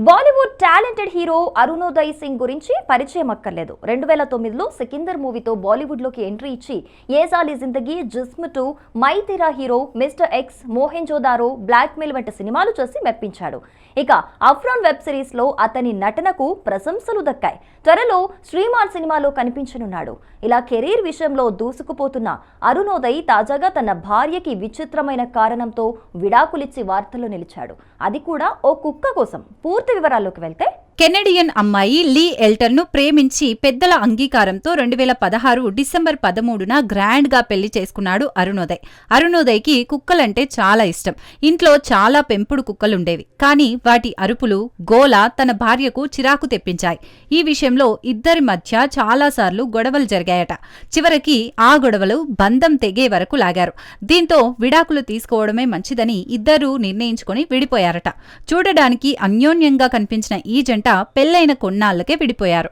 Bollywood talented hero అరుణోదయ్ Singh గురించి పరిచయం అక్కర్లేదు. 2009లో సికిందర్ మూవీతో బాలీవుడ్లోకి ఎంట్రీ ఇచ్చి ఏసాలి జిందగీ, Jism 2, my తెరా hero, mister X, Mohenjodaro, black mail వంటి సినిమాలు చేసి మెప్పించాడు. ఇక అఫ్రాన్ వెబ్ సిరీస్ లో అతని నటనకు ప్రశంసలు దక్కాయి. త్వరలో శ్రీమాన్ సినిమాలో కనిపించనున్నాడు. ఇలా కెరీర్ విషయంలో దూసుకుపోతున్న అరుణోదయ్ తాజాగా తన భార్యకి విచిత్రమైన కారణంతో విడాకులిచ్చి వార్తల్లో నిలిచాడు. అది కూడా ఓ కుక్క కోసం. పూర్తి వివరాల్లోకి వెళ్తే, కెనడియన్ అమ్మాయి లీ ఎల్టర్ ను ప్రేమించి పెద్దల అంగీకారంతో 2016 డిసెంబర్ 13న గ్రాండ్ గా పెళ్లి చేసుకున్నాడు అరుణోదయ్. అరుణోదయ్కి కుక్కలంటే చాలా ఇష్టం. ఇంట్లో చాలా పెంపుడు కుక్కలుండేవి. కానీ వాటి అరుపులు, గోల తన భార్యకు చిరాకు తెప్పించాయి. ఈ విషయంలో ఇద్దరి మధ్య చాలాసార్లు గొడవలు జరిగాయట. చివరికి ఆ గొడవలు బంధం తెగే వరకు లాగారు. దీంతో విడాకులు తీసుకోవడమే మంచిదని ఇద్దరూ నిర్ణయించుకుని విడిపోయారట. చూడడానికి అన్యోన్యంగా కనిపించిన ఈ జంట పెళ్లైన కొన్నాళ్లకే విడిపోయారు.